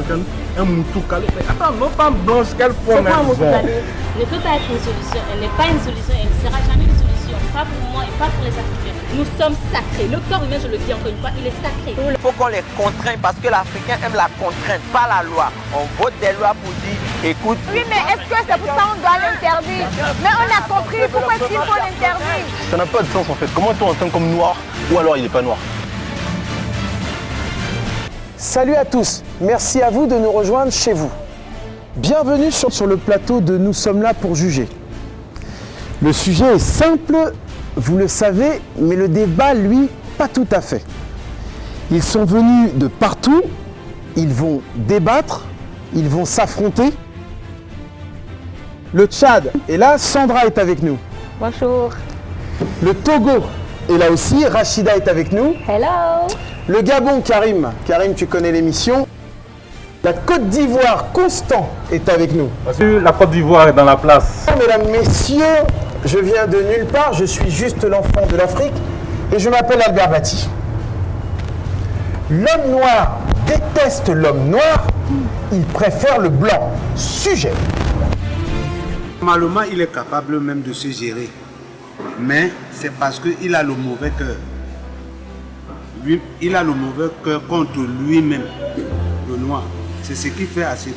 africaine, un moutou calé. Mais attends, nos femmes blanches, quelle forme elles ont? Ne peut pas être une solution. Elle n'est pas une solution. Elle ne sera jamais une solution. Pas pour moi et pas pour les Africains. Nous sommes sacrés. Le corps humain, je le dis encore une fois, il est sacré. Il faut qu'on les contraigne parce que l'Africain aime la contrainte, pas la loi. On vote des lois pour dire, écoute. Oui, mais est-ce que c'est pour ça qu'on doit l'interdire? Mais on a compris, pourquoi est-ce qu'il faut l'interdire? Ça n'a pas de sens en fait. Comment on entend comme noir ou alors il n'est pas noir? Salut à tous, merci à vous de nous rejoindre chez vous. Bienvenue sur le plateau de Nous sommes là pour juger. Le sujet est simple, vous le savez, mais le débat, lui, pas tout à fait. Ils sont venus de partout, ils vont débattre, ils vont s'affronter. Le Tchad est là, Sandra est avec nous. Bonjour. Le Togo est là aussi, Rachida est avec nous. Hello. Le Gabon, Karim. Karim, tu connais l'émission. La Côte d'Ivoire, Constant, est avec nous. La Côte d'Ivoire est dans la place. Mesdames, messieurs, je viens de nulle part, je suis juste l'enfant de l'Afrique et je m'appelle Albert Bati. L'homme noir déteste l'homme noir, il préfère le blanc. Sujet. Normalement, il est capable même de se gérer. Mais c'est parce qu'il a le mauvais cœur. Il a le mauvais cœur contre lui-même, le noir. C'est ce qui fait à ce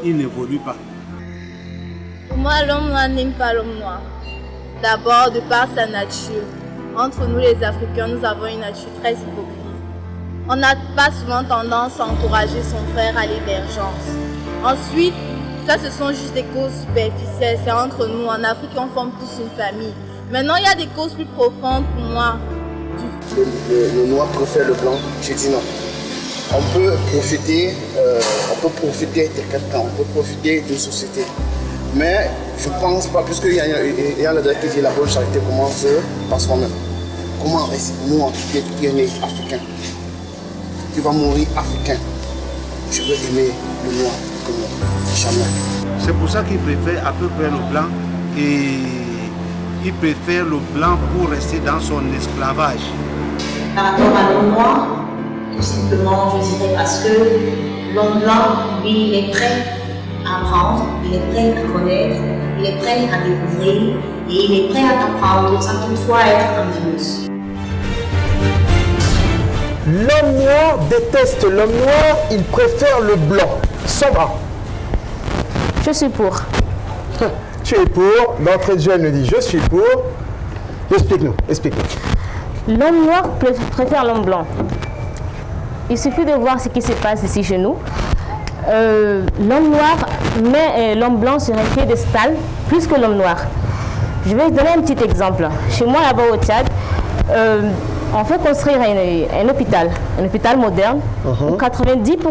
qu'il n'évolue pas. Moi, l'homme noir n'aime pas l'homme noir. D'abord, de par sa nature. Entre nous, les Africains, nous avons une nature très hypocrite. On n'a pas souvent tendance à encourager son frère à l'émergence. Ensuite, ça, ce sont juste des causes superficielles. C'est entre nous. En Afrique, on forme tous une famille. Maintenant, il y a des causes plus profondes pour moi. Le noir préfère le blanc, j'ai dit non. On peut profiter de quelqu'un, on peut profiter d'une société. Mais je ne pense pas, puisqu'il y a le directeur qui dit la bonne charité commence par soi-même. Comment est-ce que moi, qui est né africain, qui va mourir africain, je veux aimer le noir comme moi, jamais. C'est pour ça qu'il préfère à peu près le blanc et il préfère le blanc pour rester dans son esclavage. Par rapport à l'homme noir, tout simplement, je dirais parce que l'homme blanc, lui, il est prêt à apprendre, il est prêt à connaître, il est prêt à découvrir et il est prêt à apprendre sans toutefois être envieux. L'homme noir déteste l'homme noir, il préfère le blanc. Sandra. Je suis pour. Tu es pour, d'entrée de jeu, elle nous dit je suis pour. Explique-nous, explique-nous. L'homme noir préfère l'homme blanc. Il suffit de voir ce qui se passe ici chez nous. L'homme noir, mais l'homme blanc sur un piédestal plus que l'homme noir. Je vais vous donner un petit exemple. Chez moi, là-bas au Tchad, on fait construire un hôpital moderne, où 90%.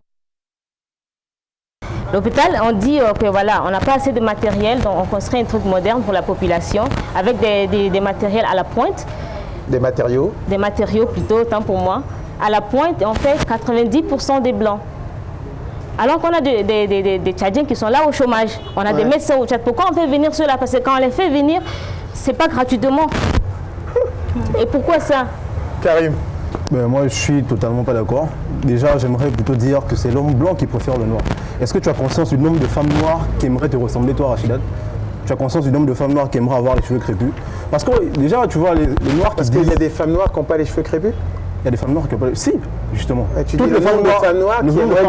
L'hôpital, on dit que voilà, on n'a pas assez de matériel, donc on construit un truc moderne pour la population, avec des matériels à la pointe. Des matériaux? Des matériaux plutôt, autant pour moi. À la pointe, on fait 90% des blancs. Alors qu'on a des Tchadiens qui sont là au chômage. On a des médecins au Tchad. Pourquoi on fait venir ceux-là? Parce que quand on les fait venir, c'est pas gratuitement. Et pourquoi ça? Karim. Moi, je suis totalement pas d'accord. Déjà, j'aimerais plutôt dire que c'est l'homme blanc qui préfère le noir. Est-ce que tu as conscience du nombre de femmes noires qui aimeraient te ressembler, toi, Rachida? Tu as conscience du nombre de femmes noires qui aimeraient avoir les cheveux crépus? Parce que déjà, tu vois, les noirs... Parce qu'il y a des femmes noires qui n'ont pas les cheveux crépus? Il y a des femmes noires qui n'ont pas les... Si, justement. Tu dis le nombre de femmes noires qui aimeraient...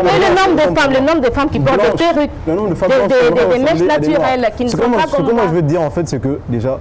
Le nombre de femmes qui portent des perruques, des mèches naturelles qui ne sont pas comme moi. Ce que moi je veux te dire, en fait, c'est que déjà...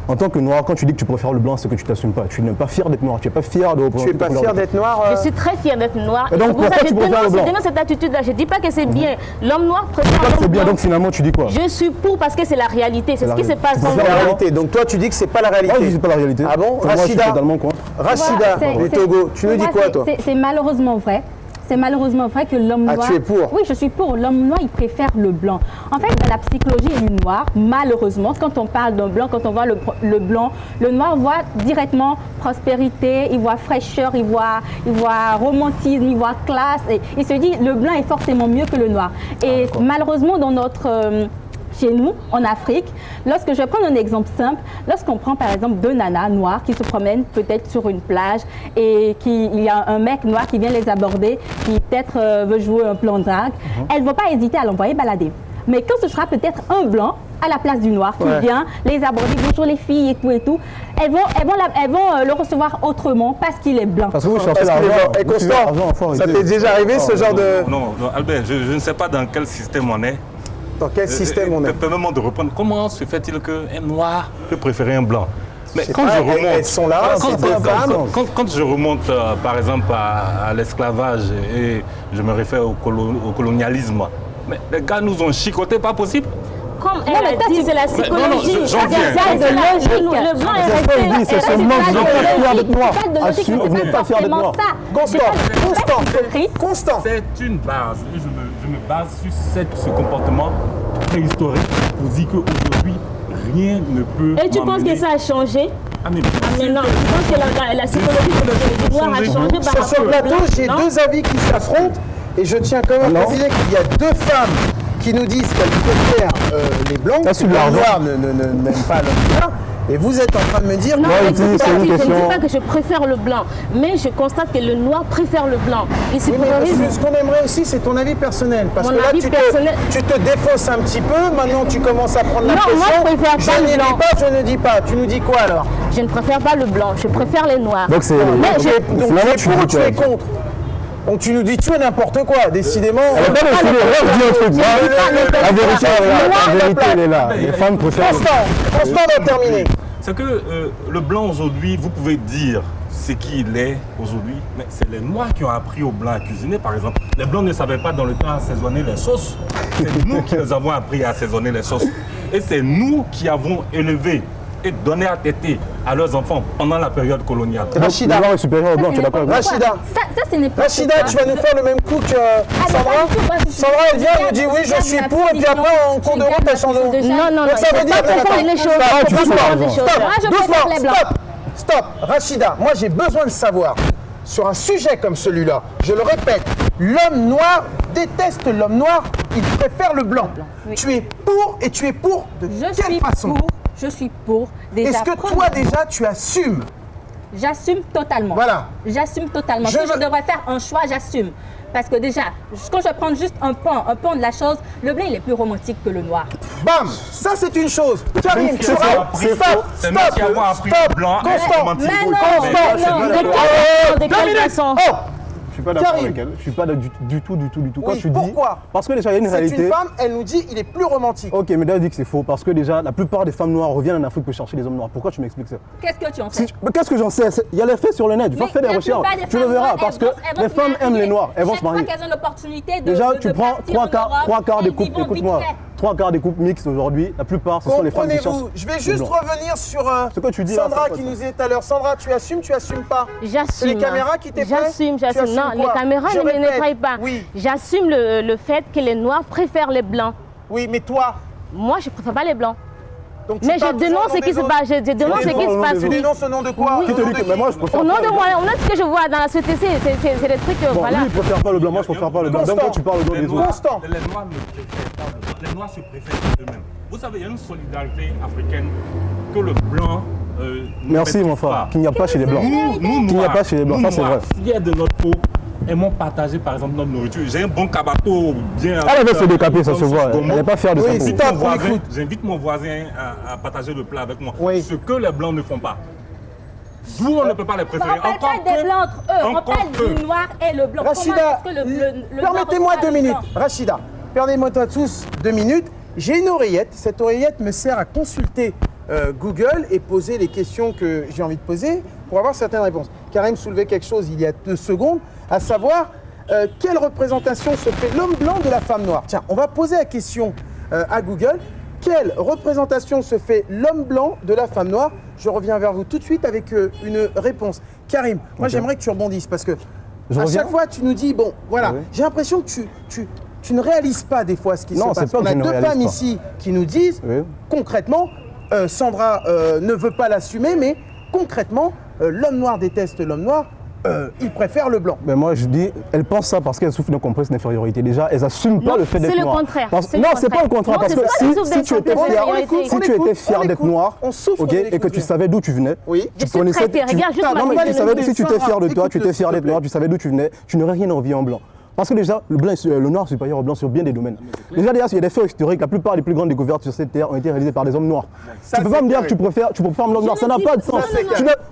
En tant que noir, quand tu dis que tu préfères le blanc, c'est que tu t'assumes pas. Tu n'es pas fier d'être noir, tu n'es pas fier de représenter. Tu n'es pas fier d'être noir Je suis très fier d'être noir. Et donc pourquoi tu préfères le blanc? Je dénonce cette attitude-là. Je ne dis pas que c'est bien. L'homme noir préfère l'homme blanc. C'est bien, donc finalement tu dis quoi? Je suis pour parce que c'est la réalité. C'est ce qui se passe dans le monde. La réalité. Donc toi tu dis que c'est pas la réalité. Moi je dis pas la réalité. Ah bon? Rachida, moi, je suis totalement contre. Rachida du Togo, tu nous dis quoi toi? C'est malheureusement vrai. C'est malheureusement vrai que l'homme noir... Ah, tu es pour? Oui, je suis pour. L'homme noir, il préfère le blanc. En fait, dans la psychologie du noir, malheureusement, quand on parle d'un blanc, quand on voit le blanc, le noir voit directement prospérité, il voit fraîcheur, il voit romantisme, il voit classe. Et il se dit, le blanc est forcément mieux que le noir. Et malheureusement, dans notre chez nous, en Afrique, lorsque je vais prendre un exemple simple, lorsqu'on prend par exemple deux nanas noires qui se promènent peut-être sur une plage et il y a un mec noir qui vient les aborder, qui peut-être veut jouer un plan drague, elles ne vont pas hésiter à l'envoyer balader. Mais quand ce sera peut-être un blanc à la place du noir qui vient les aborder, bonjour les filles et tout, elles vont le recevoir autrement parce qu'il est blanc. Parce que vous cherchez l'argent. Et Constant, ça t'est déjà arrivé ce genre de... Non, Albert, je ne sais pas dans quel système on est. Dans quel système on est? Permets-moi de reprendre. Comment se fait-il qu'un noir peut préférer un blanc? Mais quand pas, je remonte, elles sont là, quand je remonte par exemple à l'esclavage et je me réfère au colonialisme, mais les gars nous ont chicoté, pas possible. Comme elle a dit, c'est la psychologie. Le blanc est resté. C'est seulement vous n'êtes pas fiers d'être noir. Vous n'êtes pas fiers d'être noir. Constant. C'est une base. Je me base sur ce comportement préhistorique pour dire qu'aujourd'hui, rien ne peut. Et tu penses que ça a changé? Ah mais non, je pense que la psychologie du noir a changé par rapport Sur ce plateau, j'ai deux avis qui s'affrontent et je tiens quand même à préciser qu'il y a deux femmes qui nous disent qu'elles préfèrent les blancs, que les noirs n'aiment pas l'homme noir. Et vous êtes en train de me dire... Non, je ne dis pas que je préfère le blanc, mais je constate que le noir préfère le blanc. Ce qu'on aimerait aussi, c'est ton avis personnel. Parce que là, tu te défausses un petit peu, maintenant tu commences à prendre la pression. Non, moi je préfère pas le blanc. Je ne dis pas. Tu nous dis quoi alors? Je ne préfère pas le blanc, je préfère les noirs. Donc c'est... Donc tu es pour ou tu es contre? Donc tu nous dis tout et n'importe quoi, décidément. Elle n'est pas décidée, moi je dis un truc. La vérité elle est là. Les femmes préfèrent... Constant va terminer. C'est que le blanc aujourd'hui, vous pouvez dire ce qu'il est aujourd'hui, mais c'est les noirs qui ont appris aux blancs à cuisiner par exemple. Les blancs ne savaient pas dans le temps assaisonner les sauces. C'est nous qui les avons appris à assaisonner les sauces. Et c'est nous qui avons élevé et donné à téter à leurs enfants pendant la période coloniale. Rachida, le blanc est supérieur au blanc, tu es d'accord avec moi? Rachida, tu vas nous faire le même coup que Sandra? Sandra, elle vient, elle nous dit oui, je suis pour, et puis après, en cours de route, elle change de... Non, donc ça veut dire... Stop, Rachida, moi j'ai besoin de savoir, sur un sujet comme celui-là, je le répète, l'homme noir déteste l'homme noir, il préfère le blanc. Tu es pour, et tu es pour de quelle façon? Je suis pour. Est-ce que toi déjà tu assumes? J'assume totalement. Voilà. J'assume totalement. Si je devrais faire un choix, j'assume. Parce que déjà, quand je vais prendre juste un pan de la chose, le blanc il est plus romantique que le noir. Bam! Ça c'est une chose. Karim, tu vois? C'est nous qui avons appris le blanc. Constant. De quelle façon? Je suis pas d'accord avec elle. Je suis pas du tout. Quand tu dis... Pourquoi? Parce que déjà, il y a une réalité. C'est une femme, elle nous dit il est plus romantique. Ok, mais elle dit que c'est faux. Parce que déjà, la plupart des femmes noires reviennent en Afrique pour chercher des hommes noirs. Pourquoi tu m'expliques ça? Qu'est-ce que tu en sais? Mais qu'est-ce que j'en sais? Il y a les faits sur le net. Tu vas faire des recherches. Tu le verras. Parce que les femmes aiment les noirs. Elles vont se marier. Déjà, tu prends trois quarts des couples. Écoute-moi. 3 quarts des couples mixtes aujourd'hui, la plupart, ce sont les femmes qui cherchent. Je vais juste revenir sur Sandra qui nous disait tout à l'heure. Sandra, tu assumes pas? J'assume. C'est les caméras qui t'effraient? J'assume. Non, les caméras ne m'effraient pas. Oui. J'assume le fait que les noirs préfèrent les blancs. Oui, mais toi? Moi, je ne préfère pas les blancs. Donc, mais je dénonce ce qui se passe. Je dénonce ce qui se passe. Tu dénonces au nom de quoi? Qui te dit que moi je préfère? Au nom de moi, on a ce que je vois dans la société, c'est des trucs. Bon, voilà. lui, il préfère pas le blanc, moi je préfère pas le blanc. Donc, quand tu parles au nom des autres. Constant. Les noirs ne préfèrent pas le blanc. Les noirs se préfèrent eux-mêmes. Vous savez, il y a une solidarité africaine que le blanc. Merci, mon frère. Qu'il n'y a pas chez les blancs. Qu'il n'y a pas chez les blancs, ça c'est vrai. Fiers de notre peau. Aimons partager par exemple notre nourriture. J'ai un bon cabato bien. Elle va se décaper, ça se voit. Elle n'est pas fière de sa peau. J'invite mon voisin à partager le plat avec moi. Oui. Ce que les blancs ne font pas. Vous, on ne peut pas les préférer. On parle pas des blancs entre eux, on parle du noir et le blanc. Rachida, permettez-moi 2 minutes. Rachida, permettez-moi tous 2 minutes. J'ai une oreillette. Cette oreillette me sert à consulter Google et poser les questions que j'ai envie de poser pour avoir certaines réponses. Karim soulevait quelque chose il y a 2 secondes, à savoir quelle représentation se fait l'homme blanc de la femme noire. Tiens, on va poser la question à Google. Quelle représentation se fait l'homme blanc de la femme noire? Je reviens vers vous tout de suite avec une réponse. Karim, moi j'aimerais que tu rebondisses parce que à chaque fois tu nous dis, bon voilà, j'ai l'impression que tu ne réalises pas des fois ce qui se passe. On a 2 femmes ici qui nous disent concrètement, Sandra ne veut pas l'assumer, mais concrètement, l'homme noir déteste l'homme noir. ils préfèrent le blanc. Mais moi je dis, elles pensent ça parce qu'elles souffrent d'un complexe d'infériorité. Déjà, elles n'assument pas le fait d'être noires. Non, c'est pas le contraire. Parce que si tu étais fier d'être noir, et que tu savais d'où tu venais, tu connaissais. Non, mais tu savais, si tu étais fier de toi, tu étais fier d'être noir, tu savais d'où tu venais, tu n'aurais rien envie en blanc. Parce que déjà, le noir est supérieur au blanc sur bien des domaines. Déjà, il y a des faits historiques. La plupart des plus grandes découvertes sur cette terre ont été réalisées par des hommes noirs. Tu ne peux pas me dire que tu préfères un blanc noir. Ça n'a pas de sens.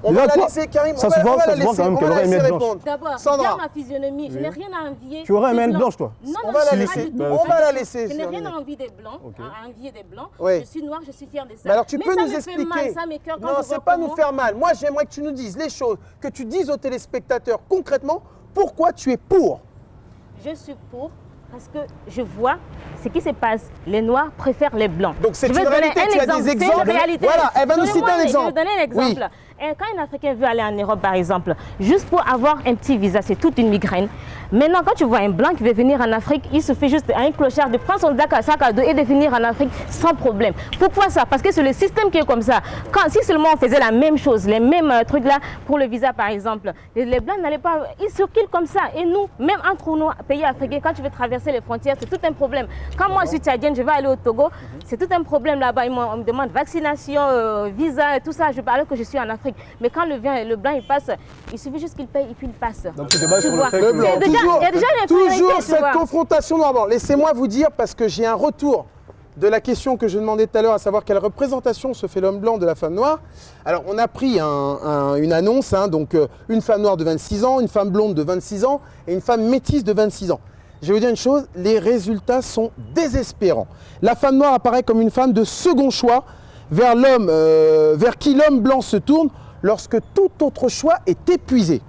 On va la laisser, Karim. Ça se voit quand même qu'elle aurait aimé être blanche. D'abord, regarde ma physionomie. Je n'ai rien à envier. Tu aurais aimé être blanche, toi? Non, on va la laisser. On va la laisser. Je n'ai rien à envier des blancs. À envier des blancs. Je suis noire, je suis fière de ça. Mais alors, tu peux nous expliquer? Non, c'est pas nous faire mal. Moi, j'aimerais que tu nous dises les choses, que tu dises aux téléspectateurs concrètement pourquoi tu es pour. Je suis pour parce que je vois ce qui se passe. Les Noirs préfèrent les Blancs. Donc c'est une réalité, tu as des exemples. Voilà, elle va nous citer un exemple. Je vais donner un exemple. Oui. Quand un Africain veut aller en Europe, par exemple, juste pour avoir un petit visa, c'est toute une migraine. Maintenant, quand tu vois un Blanc qui veut venir en Afrique, il suffit juste à un clochard de prendre son sac à dos et de venir en Afrique sans problème. Pourquoi ça? Parce que c'est le système qui est comme ça. Si seulement on faisait la même chose, les mêmes trucs là, pour le visa par exemple, les Blancs n'allaient pas, ils circulent comme ça. Et nous, même entre nous, pays africains, quand tu veux traverser les frontières, c'est tout un problème. Quand moi je suis tchadienne, je vais aller au Togo, c'est tout un problème là-bas. On me demande vaccination, visa, tout ça. Je parle que je suis en Afrique. Mais quand le Blanc il passe, il suffit juste qu'il paye et puis il passe. Donc tu te bases sur le fait que toujours cette confrontation noir-blanc. Laissez-moi vous dire, parce que j'ai un retour de la question que je demandais tout à l'heure, à savoir quelle représentation se fait l'homme blanc de la femme noire. Alors on a pris une annonce, donc une femme noire de 26 ans, une femme blonde de 26 ans et une femme métisse de 26 ans. Je vais vous dire une chose, les résultats sont désespérants. La femme noire apparaît comme une femme de second choix vers qui l'homme blanc se tourne lorsque tout autre choix est épuisé.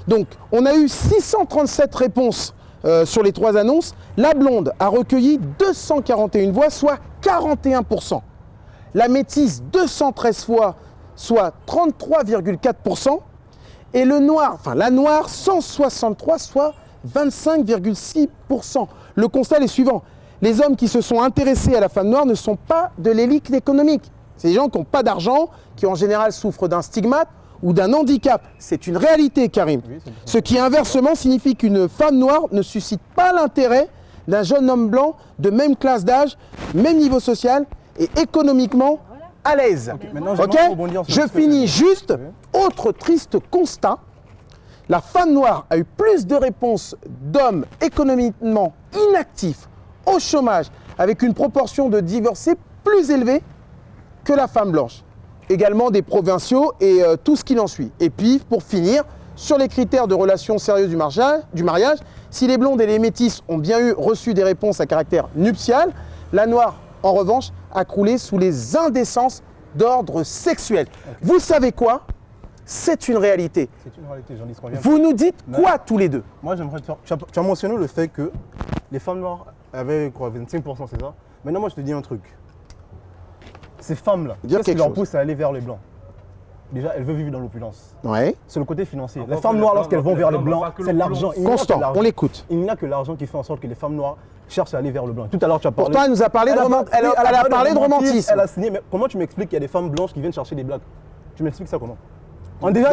Donc, on a eu 637 réponses sur les 3 annonces. La blonde a recueilli 241 voix, soit 41%. La métisse, 213 fois, soit 33,4%. Et la noire, 163, soit 25,6%. Le constat est le suivant. Les hommes qui se sont intéressés à la femme noire ne sont pas de l'élite économique. C'est des gens qui n'ont pas d'argent, qui en général souffrent d'un stigmate ou d'un handicap. C'est une réalité, Karim. Oui, ce qui inversement signifie qu'une femme noire ne suscite pas l'intérêt d'un jeune homme blanc de même classe d'âge, même niveau social et économiquement à l'aise. Je finis juste. Autre triste constat, la femme noire a eu plus de réponses d'hommes économiquement inactifs, au chômage, avec une proportion de divorcés plus élevée que la femme blanche. Également des provinciaux et tout ce qui en suit. Et puis, pour finir, sur les critères de relations sérieuses du mariage, si les blondes et les métisses ont bien reçu des réponses à caractère nuptial, la noire, en revanche, a croulé sous les indécences d'ordre sexuel. Vous savez quoi? C'est une réalité. C'est une réalité, j'en dis ce qu'on vient. Vous nous dites quoi tous les deux? Moi, j'aimerais te faire... Tu as mentionné le fait que les femmes noires avaient quoi, 25%, c'est ça? Maintenant, moi, je te dis un truc. Ces femmes-là, qu'est-ce qui leur pousse à aller vers les blancs? Déjà, elles veulent vivre dans l'opulence. Ouais. C'est le côté financier. Les femmes noires, lorsqu'elles vont vers les blancs, c'est l'argent. Constant, on l'écoute. Il n'y a que l'argent qui fait en sorte que les femmes noires cherchent à aller vers le blanc. Tout à l'heure, tu as parlé... Pourtant, elle nous a parlé de romantisme. Elle a signé, mais comment tu m'expliques qu'il y a des femmes blanches qui viennent chercher des blagues? Tu m'expliques ça comment? Déjà,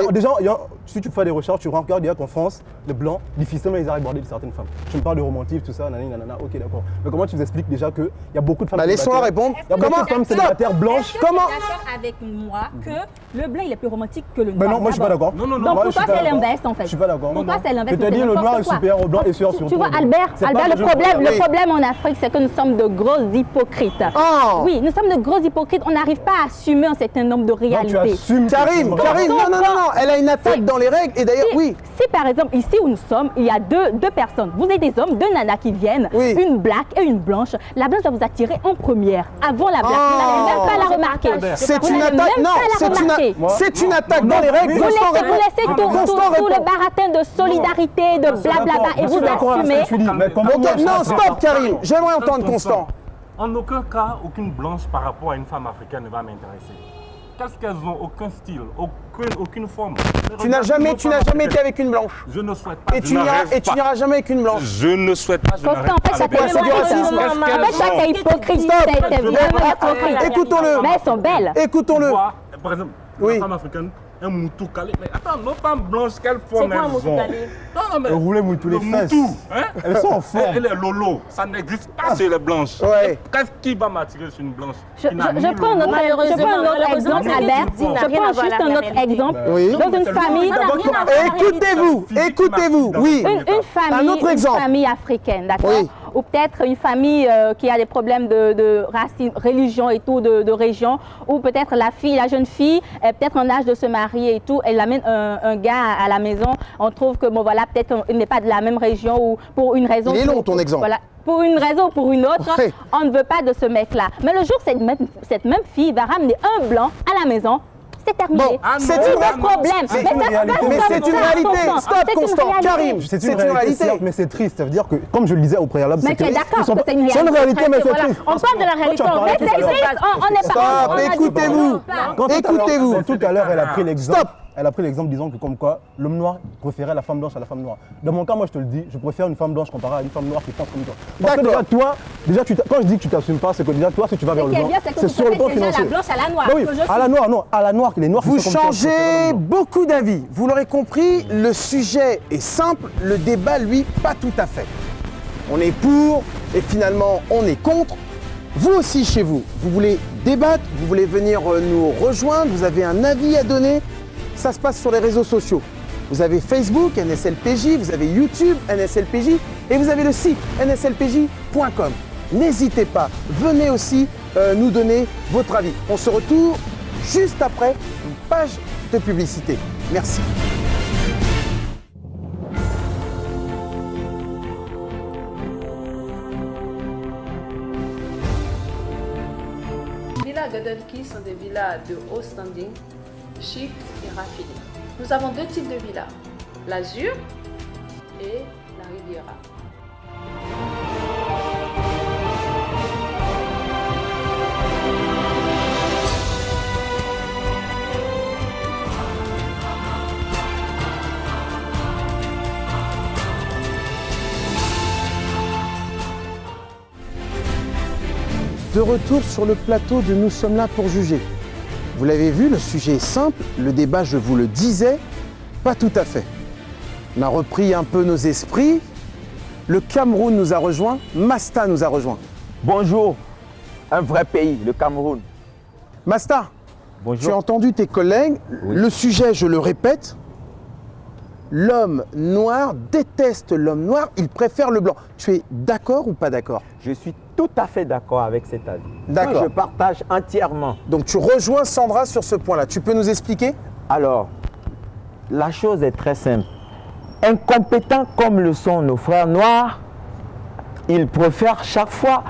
si tu fais des recherches, tu regardes qu'en France, les blancs, difficilement ils arrivent à aborder certaines femmes. Tu me parles de romantisme, tout ça, nanana, ok d'accord. Mais comment tu nous expliques déjà qu'il y a beaucoup de femmes laissons-la répondre. Il y a beaucoup de femmes célibataires blanches. Comment tu es d'accord avec moi que le blanc il est plus romantique que le noir? Non, moi je suis pas d'accord. Donc pourquoi c'est l'inverse en fait? Je suis pas d'accord. Pourquoi c'est l'inverse? Je te dis le noir est supérieur au blanc et sur Tu vois Albert, le problème en Afrique c'est que nous sommes de gros hypocrites. Oui, nous sommes de gros hypocrites. On n'arrive pas à assumer un certain nombre de réalités. Karim, non, elle a une attaque dans les règles et d'ailleurs, Si par exemple ici où nous sommes, il y a deux personnes, vous avez des hommes, 2 nanas qui viennent, une black et une blanche, la blanche va vous attirer en première, avant la black, vous n'allez même pas la remarquer. C'est une attaque, non, c'est une attaque dans les règles. Vous laissez tout le baratin de solidarité, de blablabla et vous assumez. Non, stop Karim, j'aimerais entendre Constant. En aucun cas, aucune blanche par rapport à une femme africaine ne va m'intéresser. Parce qu'elles n'ont aucun style, aucune forme. Tu n'as jamais été avec une blanche. Je ne souhaite pas. Et tu n'iras jamais avec une blanche. Je ne souhaite pas. Constant, en fait, ça c'est du racisme. En fait, ça c'est hypocrite. Écoutons-le. Mais elles sont belles. Écoutons-le. Par exemple, la femme africaine, un moutou calé. Mais attends, nos femmes blanches, quelle C'est forme quoi un elles moutou ont? calé? Non, mais Rouler moutou les le fesses. moutou, hein? Elles sont en forme. Et les lolos, ça n'existe pas chez les blanches. Ouais. Qu'est-ce qui va m'attirer sur une blanche? Je prends un autre exemple, Albert. Je prends juste un autre exemple. Oui. Dans une famille, Écoutez-vous, oui. Un autre exemple. Une famille africaine, d'accord? Oui. Ou peut-être une famille qui a des problèmes de racines, religion et tout, de région, ou peut-être la jeune fille est peut-être en âge de se marier et tout, elle amène un gars à la maison, on trouve que bon voilà, peut-être il n'est pas de la même région ou pour une raison. Il est long ton exemple. Voilà. Pour une raison ou pour une autre, Ouais. on ne veut pas de ce mec-là. Mais le jour où cette même fille va ramener un blanc à la maison, c'est terminé. Bon, c'est un problème. Mais c'est une réalité. Stop, Constant. Karim, C'est une réalité, certes, mais c'est triste. Ça veut dire que, comme je le disais au préalable, Mais tu es d'accord que c'est une réalité. C'est une réalité, mais c'est Voilà. triste. On parle de la réalité. parlais tout à l'heure. On n'est pas. Stop, écoutez-vous. Écoutez-vous. Tout à l'heure, elle a pris l'exemple. Elle a pris l'exemple disant que comme quoi l'homme noir préférait la femme blanche à la femme noire. Dans mon cas, moi je te le dis, je préfère une femme blanche comparée à une femme noire qui pense comme toi. Parce que déjà toi, quand je dis que tu t'assumes pas, c'est que déjà toi, si tu vas vers le blanc, c'est sur le plan financier. La blanche à la noire. Oui, à la noire, non, à la noire, les noirs. Vous changez beaucoup d'avis. Vous l'aurez compris, le sujet est simple, le débat, lui, pas tout à fait. On est pour et finalement on est contre. Vous aussi chez vous, vous voulez débattre, vous voulez venir nous rejoindre, vous avez un avis à donner. Ça se passe sur les réseaux sociaux. Vous avez Facebook, NSLPJ, vous avez YouTube, NSLPJ, et vous avez le site nslpj.com. N'hésitez pas, venez aussi nous donner votre avis. On se retrouve juste après une page de publicité. Merci. Les villas Gadalki sont des villas de haut standing, chic et raffinées. Nous avons deux types de villas, l'Azur et la Riviera. De retour sur le plateau de Nous sommes là pour juger. Vous l'avez vu, le sujet est simple, le débat, je vous le disais, pas tout à fait. On a repris un peu nos esprits, le Cameroun nous a rejoints, Masta nous a rejoints. Bonjour, un vrai pays, le Cameroun. Masta, Bonjour. tu as entendu tes collègues, le sujet, je le répète, l'homme noir déteste l'homme noir, il préfère le blanc. Tu es d'accord ou pas d'accord? Je suis tout à fait d'accord avec cet avis. D'accord. Je partage entièrement. Donc tu rejoins Sandra sur ce point-là. Tu peux nous expliquer? Alors, la chose est très simple. Incompétents comme le sont nos frères noirs, ils préfèrent chaque fois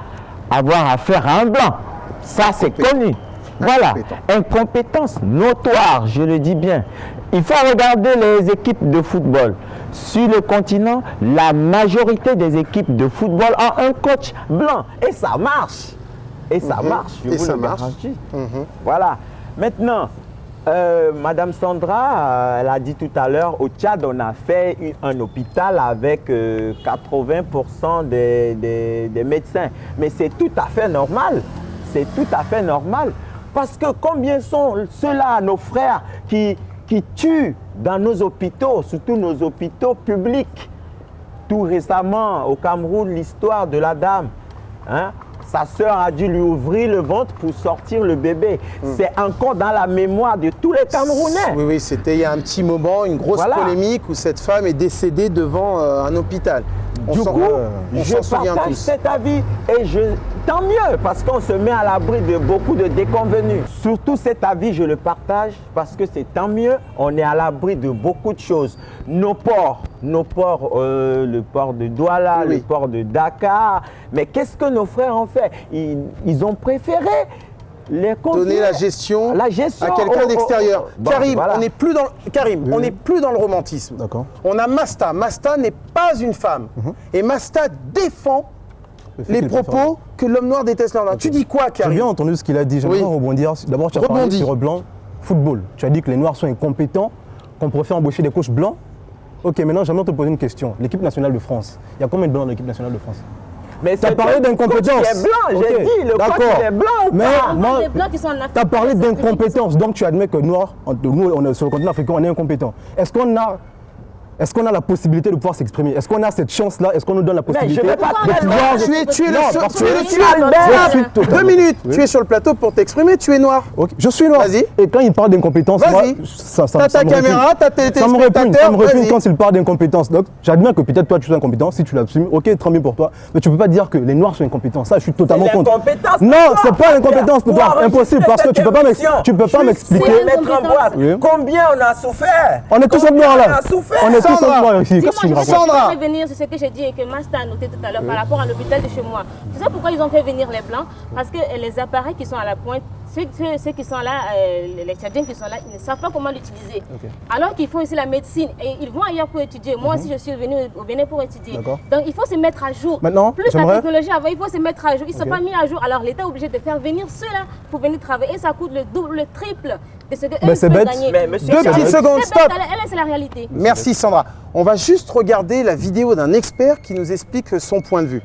avoir affaire à un blanc. Ça, c'est connu. Voilà, incompétence notoire, je le dis bien. Il faut regarder les équipes de football. Sur le continent, la majorité des équipes de football ont un coach blanc. Et ça marche. Et ça marche, je vous le garantis. Voilà. Maintenant, Madame Sandra, elle a dit tout à l'heure, au Tchad, on a fait un hôpital avec 80% des médecins. Mais c'est tout à fait normal. C'est tout à fait normal. Parce que combien sont ceux-là, nos frères, qui tuent dans nos hôpitaux, surtout nos hôpitaux publics. Tout récemment, au Cameroun, l'histoire de la dame. Hein? Sa sœur a dû lui ouvrir le ventre pour sortir le bébé. C'est encore dans la mémoire de tous les Camerounais. Oui, c'était il y a un petit moment, une grosse polémique où cette femme est décédée devant un hôpital. Du coup, je partage cet avis et tant mieux parce qu'on se met à l'abri de beaucoup de déconvenus. Surtout cet avis, je le partage parce que c'est tant mieux, on est à l'abri de beaucoup de choses. Nos ports, le port de Douala, le port de Dakar, mais qu'est-ce que nos frères ont fait? Ils ont préféré donner la gestion à quelqu'un d'extérieur. Karim, on n'est plus dans le romantisme. On a Masta. Masta n'est pas une femme. Et Masta défend les propos que l'homme noir déteste l'homme noir. Tu dis quoi, Karim? J'ai bien entendu ce qu'il a dit. J'aimerais rebondir. D'abord, tu as parlé sur blanc, football. Tu as dit que les noirs sont incompétents, qu'on préfère embaucher des coachs blancs. Ok, maintenant, j'aimerais te poser une question. L'équipe nationale de France, il y a combien de blancs dans l'équipe nationale de France? Mais tu as parlé d'incompétence. C'est blanc, j'ai dit, le coach il est blanc ou mais pas? moi, Les blancs qui sont en Afrique, tu as parlé d'incompétence, donc tu admets que nous, on est sur le continent africain, on est incompétent. Est-ce qu'on a la possibilité de pouvoir s'exprimer? Est-ce qu'on a cette chance-là? Est-ce qu'on nous donne la possibilité je vais pas de pouvoir... Tu es 2 minutes. Oui. Tu es sur le plateau pour t'exprimer, tu es noir. Okay. Je suis noir. Vas-y. Et quand il parle d'incompétence, moi, t'as ta caméra, t'as tes téléspectateurs. Ça me répugne quand il parle d'incompétence. Donc, j'admets que peut-être toi tu sois incompétent, si tu l'assumes, ok, très bien pour toi. Mais tu peux pas dire que les noirs sont incompétents. Ça, je suis totalement contre. Non, c'est pas l'incompétence pour toi. Impossible, parce que tu peux pas m'expliquer. Combien on a souffert? On est tous en noir là. On est tous en noir ici. Qu'est-ce que tu me racontes? Sandra, venir, c'est ce que j'ai dit et que Masta a noté tout à l'heure par rapport à l'hôpital de chez moi. Tu sais pourquoi ils ont fait venir les blancs? Parce que les appareils qui sont à la pointe, ceux qui sont là, les Tchadiens qui sont là, ils ne savent pas comment l'utiliser. Alors qu'ils font ici la médecine et ils vont ailleurs pour étudier. Moi aussi, je suis venu au Bénin pour étudier. Donc il faut se mettre à jour. Maintenant, plus la technologie avant, il faut se mettre à jour. Ils ne sont pas mis à jour. Alors l'État est obligé de faire venir ceux-là pour venir travailler et ça coûte le double, le triple de ce que eux peuvent gagner. Mais 2 petites secondes, stop. C'est la réalité. Merci Sandra. On va juste regarder la vidéo d'un expert qui nous explique son point de vue.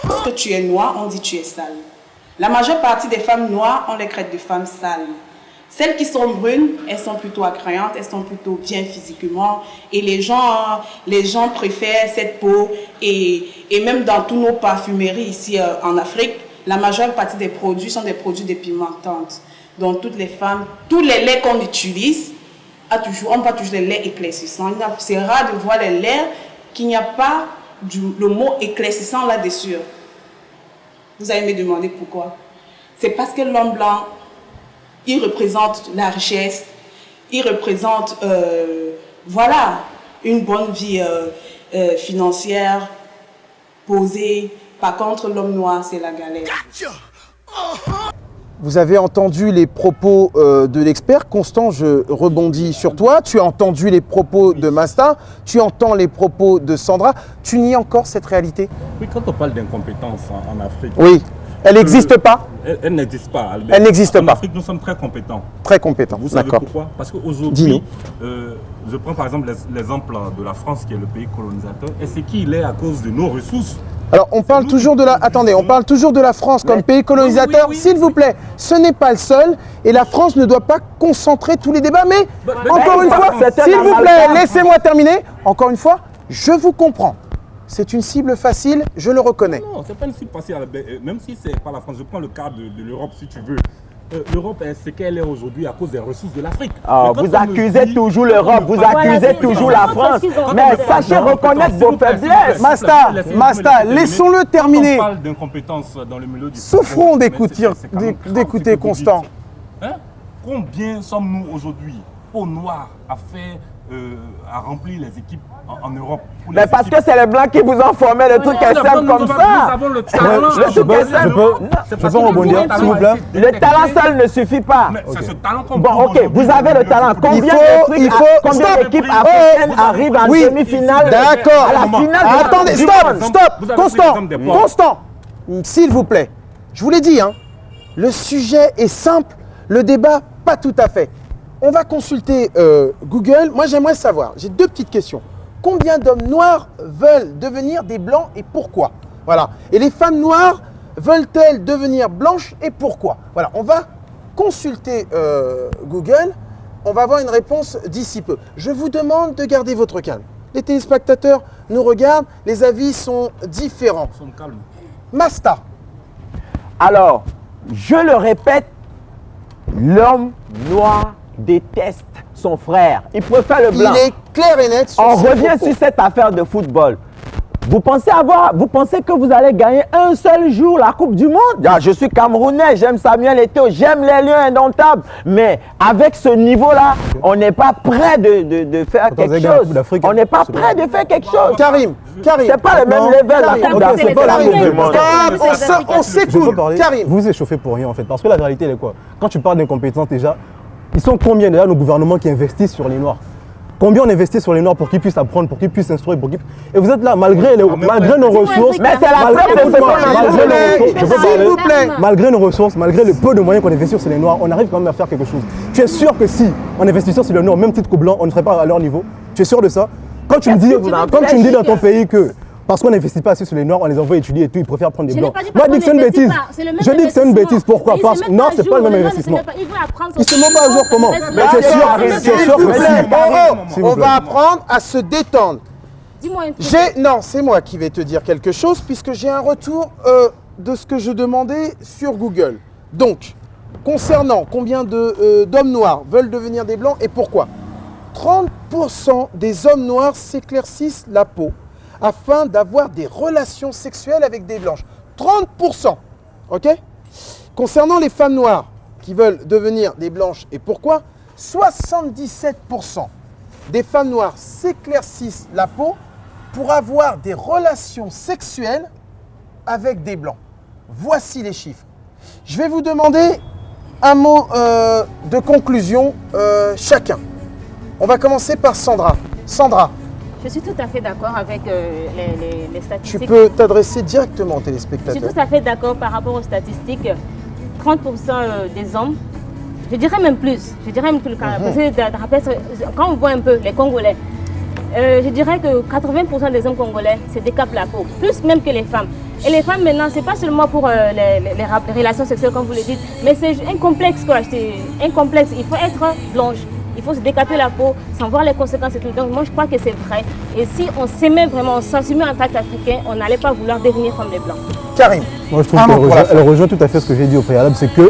Parce que tu es noir, on dit tu es sale. La majeure partie des femmes noires, on les traite de femmes sales. Celles qui sont brunes, elles sont plutôt attrayantes, elles sont plutôt bien physiquement. Et les gens préfèrent cette peau. Et même dans tous nos parfumeries ici en Afrique, la majeure partie des produits sont des produits dépigmentantes. Donc toutes les femmes, tous les laits qu'on utilise, on voit toujours les laits éclaircissants. C'est rare de voir les laits qu'il n'y a pas le mot éclaircissant là-dessus. Vous allez me demander pourquoi. C'est parce que l'homme blanc, il représente la richesse, il représente voilà, une bonne vie financière, posée. Par contre, l'homme noir, c'est la galère. Vous avez entendu les propos de l'expert. Constant, je rebondis sur toi. Tu as entendu les propos de Masta. Tu entends les propos de Sandra. Tu nies encore cette réalité? Oui, quand on parle d'incompétence en Afrique... Oui, elle n'existe pas. Elle n'existe pas, Albert. Elle n'existe pas. En Afrique, nous sommes très compétents. Très compétents, vous savez d'accord. pourquoi? Parce qu'aujourd'hui, je prends par exemple l'exemple de la France qui est le pays colonisateur. Et c'est qui il est à cause de nos ressources. Alors, on parle toujours de la... Attendez, on parle toujours de la France comme pays colonisateur. S'il vous plaît, ce n'est pas le seul. Et la France ne doit pas concentrer tous les débats. Mais, encore une fois, s'il vous plaît, laissez-moi terminer. Encore une fois, je vous comprends. C'est une cible facile, je le reconnais. Non, c'est pas une cible facile. Même si c'est pas la France, je prends le cas de l'Europe si tu veux. L'Europe est ce qu'elle est aujourd'hui à cause des ressources de l'Afrique. Vous accusez toujours l'Europe, vous accusez toujours la France. Mais sachez reconnaître vos faiblesses. Masta, laissons-le terminer. Quand on parle d'incompétence dans le milieu du souffrons d'écouter Constant. Combien sommes-nous aujourd'hui, peau noire, à remplir les équipes en Europe? Mais parce que c'est les blancs qui vous ont formé, le truc est simple comme ça. Nous avons le talent. Je peux rebondir, s'il vous plaît. Le talent seul ne suffit pas. C'est ce talent qu'on bon, ok, vous avez le talent. Combien d'équipes africaines arrivent en demi-finale? D'accord. À la finale. Attendez, stop. Constant, s'il vous plaît. Je vous l'ai dit, hein, le sujet est simple, le débat pas tout à fait. On va consulter Google. Moi, j'aimerais savoir, j'ai 2 petites questions. Combien d'hommes noirs veulent devenir des blancs et pourquoi? Voilà. Et les femmes noires veulent-elles devenir blanches et pourquoi? Voilà, on va consulter Google. On va avoir une réponse d'ici peu. Je vous demande de garder votre calme. Les téléspectateurs nous regardent, les avis sont différents. Ils sont calmes. Masta. Alors, je le répète, l'homme noir déteste son frère. Il préfère le blanc. Il est clair et net sur On ses revient propos. sur cette affaire de football. Vous pensez que vous allez gagner un seul jour la Coupe du Monde? Je suis Camerounais, j'aime Samuel Eto'o, j'aime les Lions indomptables. Mais avec ce niveau-là, on n'est pas prêt de faire quelque chose. On n'est pas prêt de faire quelque chose. Karim. C'est pas le même level la Coupe d'Afrique que la Coupe du Monde. On s'écoute. Karim. Vous vous échauffez pour rien en fait. Parce que la réalité, elle est quoi? Quand tu parles d'incompétence déjà, ils sont combien déjà nos gouvernements qui investissent sur les Noirs? Combien on investit sur les Noirs pour qu'ils puissent apprendre, pour qu'ils puissent s'instruire, et vous êtes là, malgré nos ressources, mais c'est la preuve de malgré nos ressources, malgré le peu de moyens qu'on investit sur les Noirs, on arrive quand même à faire quelque chose. Tu es sûr que si, en investissant sur les Noirs, même titre qu'aux Blancs, on ne serait pas à leur niveau? Tu es sûr de ça? Quand tu me dis dans ton pays que Parce qu'on n'investit pas assez sur les Noirs, on les envoie étudier et tout, ils préfèrent prendre des Je n'ai Blancs. pas dit Moi, qu'on je dis que c'est une n'investit bêtise. pas, c'est le même Je dis que c'est une investissement. bêtise. Pourquoi? Mais Parce il que se met non, pas à c'est jour, pas le même non, investissement. il veut apprendre Ils se mettent pas à jour comment? Mais c'est sûr, c'est sûr que si. On va apprendre à se détendre. Dis-moi un truc. Non, c'est moi qui vais te dire quelque chose puisque j'ai un retour de ce que je demandais sur Google. Donc, concernant combien d'hommes noirs veulent devenir des blancs et pourquoi, 30% des hommes noirs s'éclaircissent la peau afin d'avoir des relations sexuelles avec des blanches. 30%. Ok? Concernant les femmes noires qui veulent devenir des blanches et pourquoi, 77% des femmes noires s'éclaircissent la peau pour avoir des relations sexuelles avec des blancs. Voici les chiffres. Je vais vous demander un mot de conclusion chacun. On va commencer par Sandra. Sandra, Je suis tout à fait d'accord avec les statistiques. tu peux t'adresser directement aux Je suis téléspectateurs. tout à fait d'accord par rapport aux statistiques. 30% des hommes, je dirais même plus. Je dirais même plus parce que quand on voit un peu les Congolais, je dirais que 80% des hommes congolais se décapent la peau, plus même que les femmes. Et les femmes maintenant, c'est pas seulement pour les relations sexuelles comme vous le dites, mais c'est un complexe quoi. C'est un complexe. Il faut être blanche. Il faut se décaper la peau sans voir les conséquences et tout. Donc moi je crois que c'est vrai. Et si on s'aimait vraiment, on s'assumait en tant qu'Africain, on n'allait pas vouloir devenir comme les Blancs. Karim. Moi, je trouve qu'elle rejoint tout à fait ce que j'ai dit au préalable. C'est que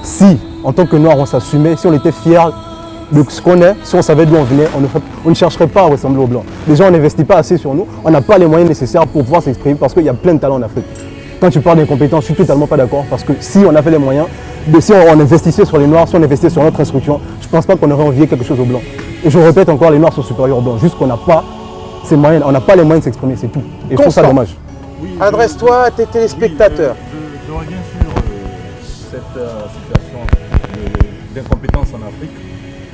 si, en tant que Noirs, on s'assumait, si on était fiers de ce qu'on est, si on savait d'où on venait, on ne chercherait pas à ressembler aux Blancs. Déjà, on n'investit pas assez sur nous. On n'a pas les moyens nécessaires pour pouvoir s'exprimer parce qu'il y a plein de talents en Afrique. Quand tu parles d'incompétence, je suis totalement pas d'accord parce que si on avait les moyens, si on investissait sur les Noirs, si on investissait sur notre instruction, je ne pense pas qu'on aurait envié quelque chose aux Blancs. Et je répète encore, les Noirs sont supérieurs aux Blancs, juste qu'on n'a pas ces moyens, on n'a pas les moyens de s'exprimer, c'est tout. Et je trouve ça dommage. Adresse-toi à tes téléspectateurs. Je reviens sur cette situation d'incompétence en Afrique.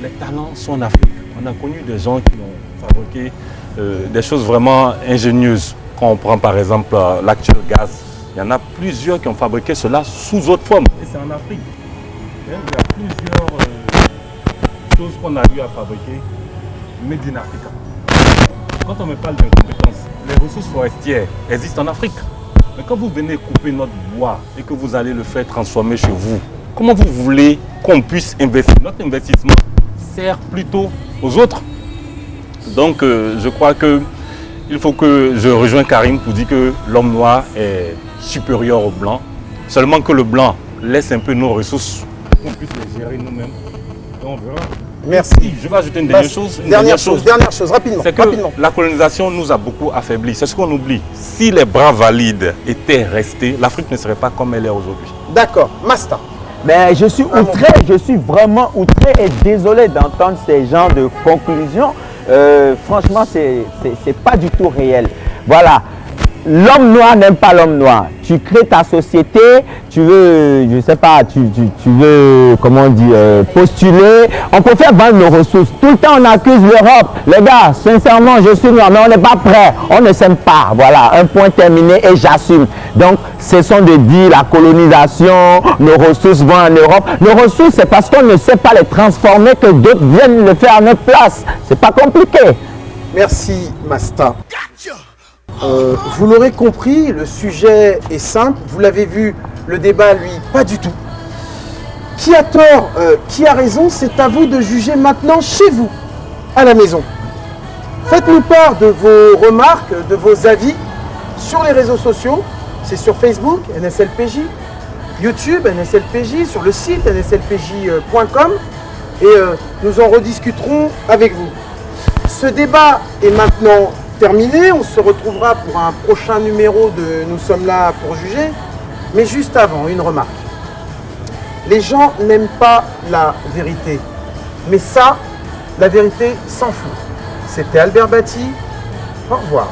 Les talents sont en Afrique. On a connu des gens qui ont fabriqué des choses vraiment ingénieuses. Quand on prend par exemple l'actuel gaz, il y en a plusieurs qui ont fabriqué cela sous autre forme. Et c'est en Afrique. Il y a plusieurs choses qu'on a eu à fabriquer, made in Africa. Quand on me parle d'incompétence, les ressources forestières existent en Afrique. Mais quand vous venez couper notre bois et que vous allez le faire transformer chez vous, comment vous voulez qu'on puisse investir? Notre investissement sert plutôt aux autres. Donc je crois que il faut que je rejoigne Karim pour dire que l'homme noir est supérieur au blanc. Seulement que le blanc laisse un peu nos ressources pour qu'on puisse les gérer nous-mêmes. Et on verra. Merci. Je vais ajouter une dernière chose. Dernière chose, rapidement. C'est que la colonisation nous a beaucoup affaiblis. C'est ce qu'on oublie. Si les bras valides étaient restés, l'Afrique ne serait pas comme elle est aujourd'hui. D'accord. Masta. Ben, je suis outré, je suis vraiment outré et désolé d'entendre ces genres de conclusions. Franchement, c'est pas du tout réel. Voilà. L'homme noir n'aime pas l'homme noir. Tu crées ta société, tu veux, je sais pas, tu veux, comment on dit, postuler. On peut faire vendre nos ressources. Tout le temps, on accuse l'Europe. Les gars, sincèrement, je suis noir, mais on n'est pas prêt. On ne s'aime pas. Voilà, un point terminé et j'assume. Donc, cessons de dire la colonisation, nos ressources vont en Europe. Nos ressources, c'est parce qu'on ne sait pas les transformer que d'autres viennent le faire à notre place. C'est pas compliqué. Merci, Masta. Vous l'aurez compris, le sujet est simple. Vous l'avez vu, le débat, lui, pas du tout. Qui a tort, qui a raison, c'est à vous de juger maintenant chez vous, à la maison. Faites-nous part de vos remarques, de vos avis sur les réseaux sociaux. C'est sur Facebook, NSLPJ, YouTube, NSLPJ, sur le site nslpj.com et nous en rediscuterons avec vous. Ce débat est maintenant terminé, on se retrouvera pour un prochain numéro de Nous sommes là pour juger. Mais juste avant, une remarque. Les gens n'aiment pas la vérité. Mais ça, la vérité s'en fout. C'était Albert Bati. Au revoir.